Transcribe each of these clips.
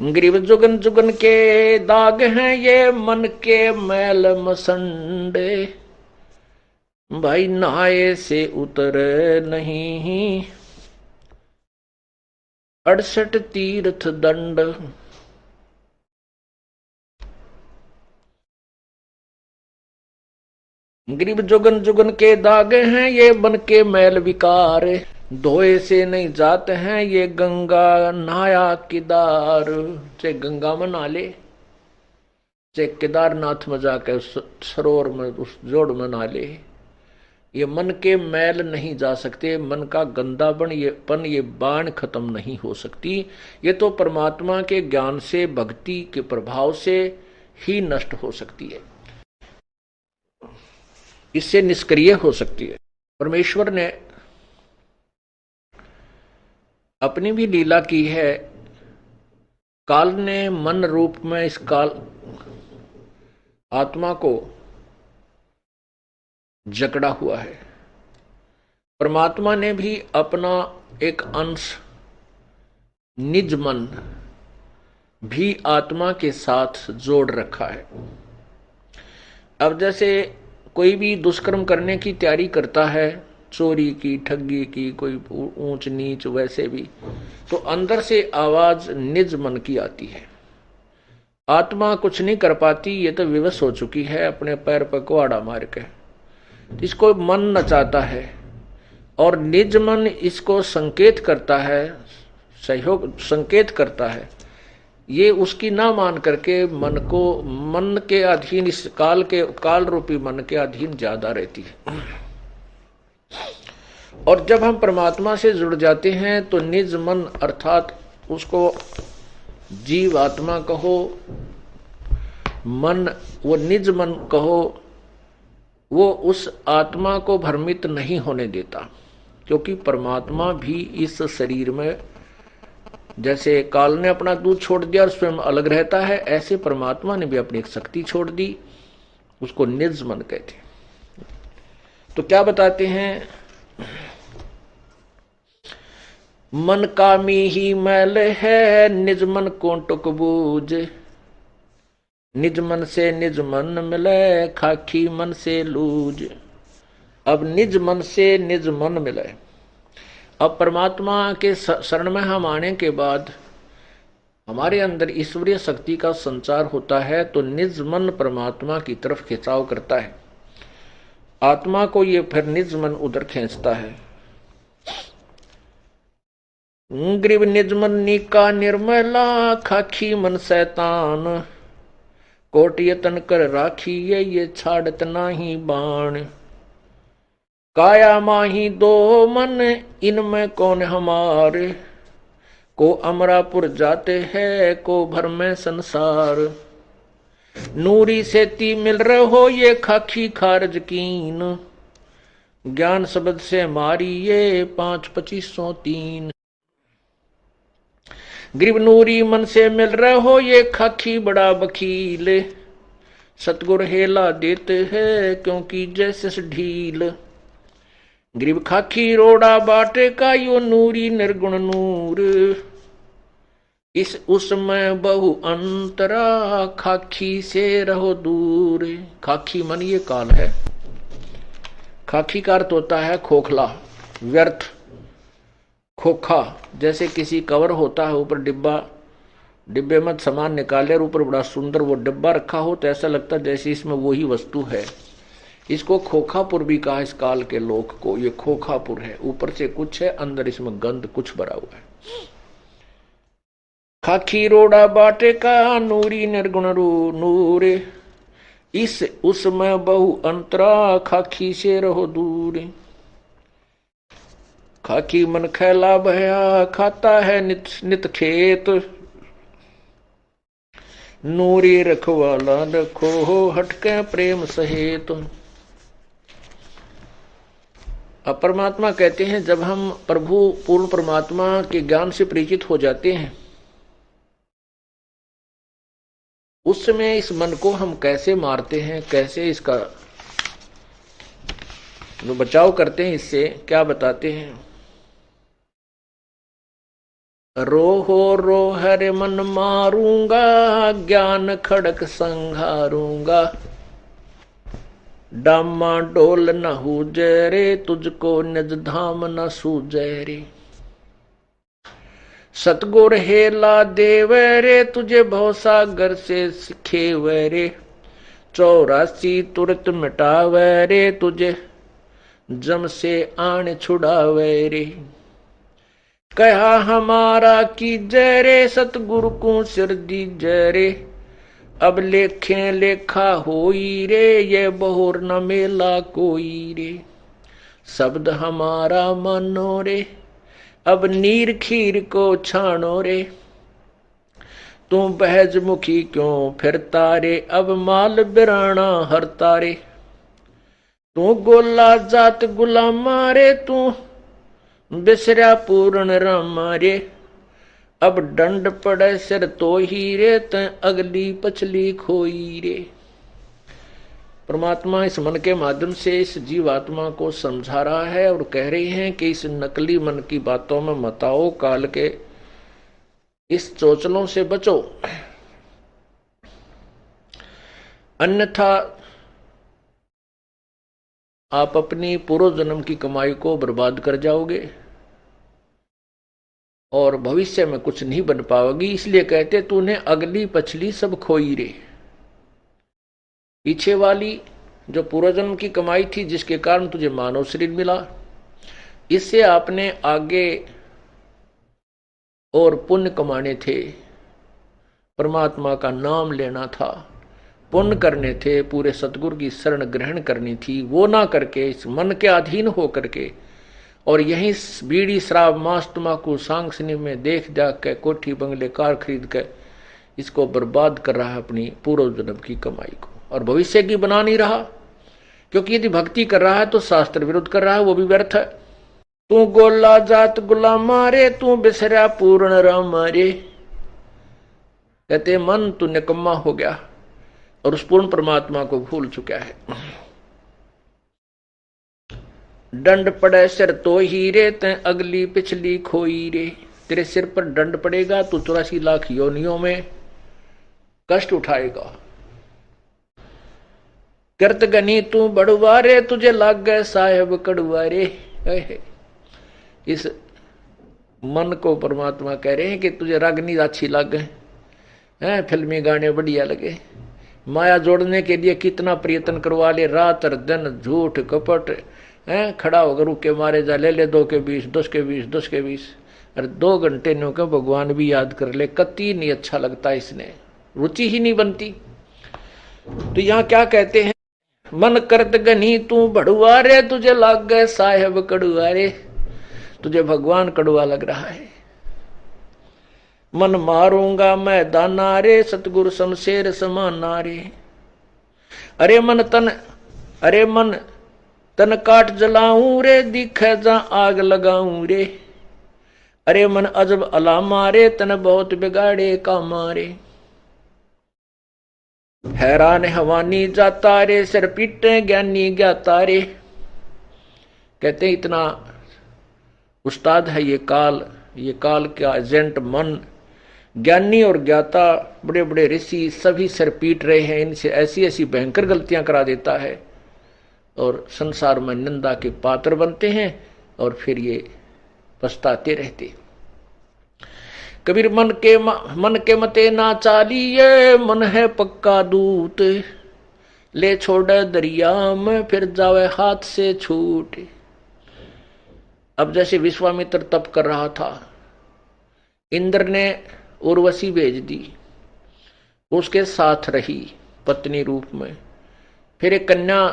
Grieve Jugan Jugan के दाग हैं ये मन के मैल मसंडे, भाई नहाए से उतर नहीं 68 तीर्थ दंड। ग्रीव जुगन जुगन के दागे हैं ये मन के मैल विकार, धोए से नहीं जाते हैं ये गंगा नहाया केदार। चाहे गंगा में नहा ले, चाहे केदारनाथ में जाकर उस सरोवर में उस जोड़ में नहा ले, ये मन के मैल नहीं जा सकते। मन का गंदापन ये बाण खत्म नहीं हो सकती। ये तो परमात्मा के ज्ञान से भक्ति के प्रभाव से ही नष्ट हो सकती है, इससे निष्क्रिय हो सकती है। परमेश्वर ने अपनी भी लीला की है। काल ने मन रूप में इस काल आत्मा को जकड़ा हुआ है। परमात्मा ने भी अपना एक अंश निज मन भी आत्मा के साथ जोड़ रखा है। अब जैसे कोई भी दुष्कर्म करने की तैयारी करता है, चोरी की, ठगी की, कोई ऊंच नीच, वैसे भी तो अंदर से आवाज निज मन की आती है। आत्मा कुछ नहीं कर पाती, ये तो विवश हो चुकी है अपने पैर पर कुहाड़ा मार के। इसको मन नचाता है और निज मन इसको संकेत करता है, सहयोग संकेत करता है। ये उसकी ना मान करके मन के अधीन, इस काल रूपी मन के अधीन ज्यादा रहती है। और जब हम परमात्मा से जुड़ जाते हैं तो निज मन अर्थात उसको जीव आत्मा कहो, मन, वो निज मन कहो, वो उस आत्मा को भ्रमित नहीं होने देता। क्योंकि परमात्मा भी इस शरीर में, जैसे काल ने अपना दूध छोड़ दिया और स्वयं अलग रहता है, ऐसे परमात्मा ने भी अपनी एक शक्ति छोड़ दी, उसको निज मन कहते हैं। तो क्या बताते हैं, मन कामी ही मैल है निज मन को टुक बूझ, निज मन से निज मन मिले खाकी मन से लूज। अब निज मन से निज मन मिले। अब परमात्मा के शरण में हम आने के बाद हमारे अंदर ईश्वरीय शक्ति का संचार होता है, तो निज मन परमात्मा की तरफ खिंचाव करता है। आत्मा को ये फिर निज मन उधर खींचता है। ग्रीव निज मन नीका निर्मला खाखी मन शैतान, कोट यतन कर राखी ये छाड़त नाही बाण। काया माही दो मन इनमें कौन हमारे, को अमरापुर जाते हैं को भर में संसार। नूरी से ती मिल रहे हो ये खाखी खारज कीन, ज्ञान शब्द से मारी ये 5-2503। ग्रीव नूरी मन से मिल रहे हो ये खाखी बड़ा वकील, सतगुर हेला देते हैं क्योंकि जैसे ढील। ग्रीव खाखी रोड़ा बाटे का यो नूरी निर्गुण नूर, इस उसमें बहु अंतरा खाखी से रहो दूर। खाखी मन ये काल है। खाखी का अर्थ होता है खोखला, व्यर्थ, खोखा। जैसे किसी कवर होता है, ऊपर डिब्बे में सामान निकाले और ऊपर बड़ा सुंदर वो डिब्बा रखा हो, तो ऐसा लगता है जैसे इसमें वही वस्तु है। इसको खोखापुर भी कहा इस काल के लोक को। ये खोखापुर है, ऊपर से कुछ है, अंदर इसमें गंध कुछ भरा हुआ है। खाखी रोड़ा बाटे का नूरी निर्गुण नूर, इस उसमें बहु अंतरा खाखी से रहो दूर। खाकी मन खैला भया खाता है नित नित खेत, नूरी रखवाला रखो हटके प्रेम सहेत। अब परमात्मा कहते हैं, जब हम प्रभु पूर्ण परमात्मा के ज्ञान से परिचित हो जाते हैं, उस समय इस मन को हम कैसे मारते हैं, कैसे इसका जो बचाव करते हैं, इससे क्या बताते हैं। रोहो रोहर मन मारूंगा, ज्ञान खड़क संघारूंगा। डामा डोल न हुजे रे, तुझको निज धाम न सूझे रे। सतगुर हेला देवे रे, तुझे भवसागर से सिखेवे रे। 84 तुरत मिटावे रे, तुझे जम से आन छुड़ावे रे। कहा हमारा की जय रे, सतगुरु को सिर दी जय रे। अब लेखे लेखा होई रे, ये बहुर न मेला कोई रे। शब्द हमारा मानो रे, अब नीर खीर को छानो रे। तू बहज मुखी क्यों फिरता रे, अब माल बिराना हरता रे। तू गोला जात गुलामा रे, तू बिसरा पूर्ण रामा रे। अब दंड पड़े सिर तो ही रे, त अगली पछली खोई रे। परमात्मा इस मन के माध्यम से इस जीवात्मा को समझा रहा है और कह रही हैं कि इस नकली मन की बातों में मत आओ, काल के इस चोचलों से बचो, अन्यथा आप अपनी पूर्व जन्म की कमाई को बर्बाद कर जाओगे और भविष्य में कुछ नहीं बन पाओगी। इसलिए कहते तूने अगली पछली सब खोई रे। पीछे वाली जो पूर्वजन्म की कमाई थी, जिसके कारण तुझे मानव शरीर मिला, इससे आपने आगे और पुण्य कमाने थे, परमात्मा का नाम लेना था, पुण्य करने थे, पूरे सतगुरु की शरण ग्रहण करनी थी। वो ना करके इस मन के अधीन हो करके और यही बीड़ी शराब मांस तम्बाकू सांगसनी में देख जाग के कोठी बंगले कार खरीद के इसको बर्बाद कर रहा है, अपनी पूर्व जन्म की कमाई को, और भविष्य की बना नहीं रहा। क्योंकि यदि भक्ति कर रहा है तो शास्त्र विरुद्ध कर रहा है, वो भी व्यर्थ है। तू गोला जात गुलामा रे, तू बिसरा पूर्ण रामा रे। कहते मन तू निकम्मा हो गया और उस पूर्ण परमात्मा को भूल चुका है। दंड पड़े सिर तो ही रे, ते अगली पिछली खोई रे। तेरे सिर पर दंड पड़ेगा, तू 84 लाख योनियों में कष्ट उठाएगा। करत गनी तू बड़ुआ रे, तुझे लाग गए साहेब कड़ुआ रे। इस मन को परमात्मा कह रहे हैं कि तुझे रागनी अच्छी लग गए, फिल्मी गाने बढ़िया लगे, माया जोड़ने के लिए कितना प्रयत्न करवा ले, रात और दिन झूठ कपट, खड़ा होकर रुके मारे जा, ले 2 के 20, 10 के 20, 10 के 20, और 2 घंटे नो के भगवान भी याद कर ले, कति नहीं अच्छा लगता, इसने रुचि ही नहीं बनती। तो यहाँ क्या कहते हैं, मन करत गनी तू बड़ुआ रे, तुझे लाग गए साहेब कड़ुआ रे। तुझे भगवान कड़ुआ लग रहा है। मन मारूंगा मैं दाना रे, सतगुरु शमशेर समाना रे। अरे मन तन काट जलाऊं रे, दिखे जा आग लगाऊं रे। अरे मन अजब अलामा रे, तन बहुत बिगाड़े कामा रे। हैरान हवानी जाता रे, सिर पीटे ज्ञानी ज्ञाता रे। कहते इतना उस्ताद है ये काल का एजेंट मन। ज्ञानी और ज्ञाता बड़े बड़े ऋषि सभी सिर पीट रहे हैं, इनसे ऐसी ऐसी भयंकर गलतियां करा देता है और संसार में निंदा के पात्र बनते हैं और फिर ये पछताते रहते। कबीर मन के मते ना चालिए, मन है पक्का दूत, ले छोड़े दरिया में फिर जावे हाथ से छूट। अब जैसे विश्वामित्र तप कर रहा था, इंद्र ने उर्वशी भेज दी, उसके साथ रही पत्नी रूप में, फिर एक कन्या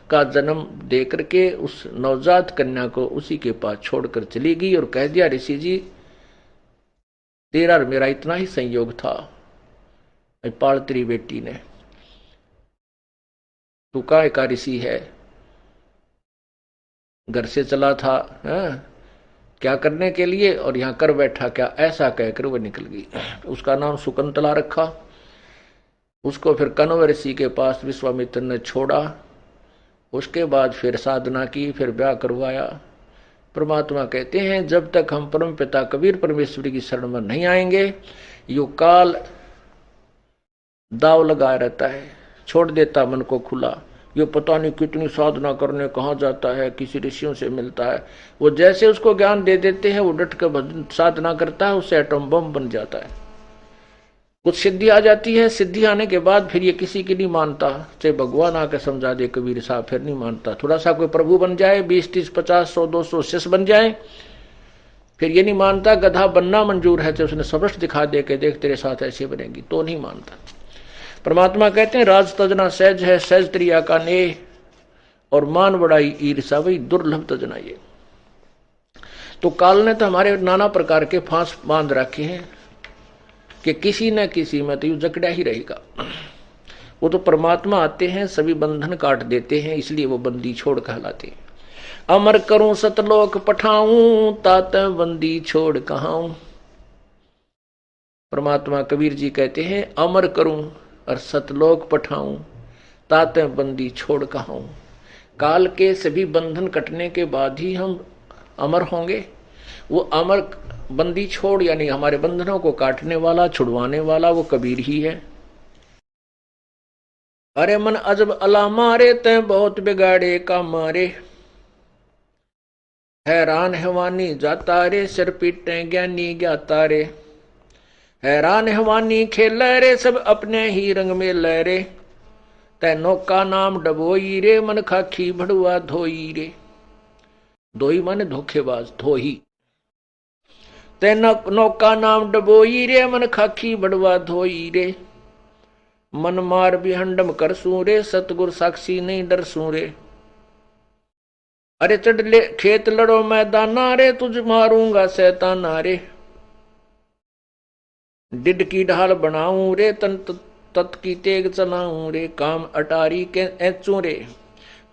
का जन्म दे करके उस नवजात कन्या को उसी के पास छोड़कर चली गई और कह दिया, ऋषि जी तेरा और मेरा इतना ही संयोग था, पाल तेरी बेटी ने, तू का एक ऋषि है, घर से चला था क्या करने के लिए और यहां कर बैठा क्या, ऐसा कहकर वह निकल गई। उसका नाम शकुंतला रखा। उसको फिर कण्व ऋषि के पास विश्वामित्र ने छोड़ा। उसके बाद फिर साधना की, फिर ब्याह करवाया, परमात्मा कहते हैं जब तक हम परम पिता कबीर परमेश्वर की शरण में नहीं आएंगे, यो काल दाव लगाया रहता है, छोड़ देता मन को खुला। यो पता नहीं कितनी साधना करने कहाँ जाता है, किसी ऋषियों से मिलता है, वो जैसे उसको ज्ञान दे देते हैं वो डट कर साधना करता है, उससे एटम बम बन जाता है। कुछ सिद्धि आ जाती है, सिद्धि आने के बाद फिर ये किसी की नहीं मानता, चाहे भगवान आकर समझा दे कबीर साहब, फिर नहीं मानता। थोड़ा सा कोई प्रभु बन जाए, 20 30 50 100 200 शिष्य बन जाए, फिर ये नहीं मानता। गधा बनना मंजूर है, चाहे उसने सबृष्ट दिखा दे के देख तेरे साथ ऐसे बनेगी, तो नहीं मानता। परमात्मा कहते हैं राज तजना सहज है, सहज त्रिया का नेह, और मान बड़ाई ईर्षा वही दुर्लभ तजना ये। तो काल ने तो हमारे नाना प्रकार के फांस बांध रखे हैं कि किसी न किसी में तो यू जकड़ा ही रहेगा। वो तो परमात्मा आते हैं, सभी बंधन काट देते हैं, इसलिए वो बंदी छोड़ कहलाते हैं। अमर करूं सतलोक पठाऊं, तात बंदी छोड़ कहाऊं। परमात्मा कबीर जी कहते हैं अमर करूं और सतलोक पठाऊं, तात बंदी छोड़ कहाऊं। काल के सभी बंधन कटने के बाद ही हम अमर होंगे। वो अमर बंदी छोड़ यानी हमारे बंधनों को काटने वाला, छुड़वाने वाला वो कबीर ही है। अरे मन अजब अला मारे, तय बहुत बिगाड़े का मारे, हैरान हैवानी जाता रे, सिर पीटे ज्ञानी ज्ञाता रे। हैरान हैवानी खेल रे, सब अपने ही रंग में ले रे, तय नौका नाम डबोई रे, मन खाखी भड़ुआ धोई रे। धोई माने धोखेबाज, धोही। तै नौका नाम डबोई रे, मन खाखी भड़ुआ धोई रे। मन मार बिहंडम कर सू रे, सतगुर साक्षी नहीं डर सू रे। अरे चढ़ ले खेत लड़ो मैदाना रे, तुझ मारूंगा शैताना रे। डिड की ढाल बनाऊं रे, तन तत् की तेग चलाऊं रे। काम अटारी के ऐचू रे,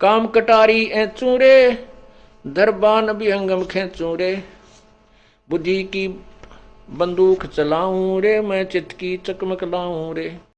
काम कटारी ऐचू रे, दरबान बिहंगम खेचू रे। बुद्धि की बंदूक चलाऊं रे, मैं चित की चकमक लाऊं रे।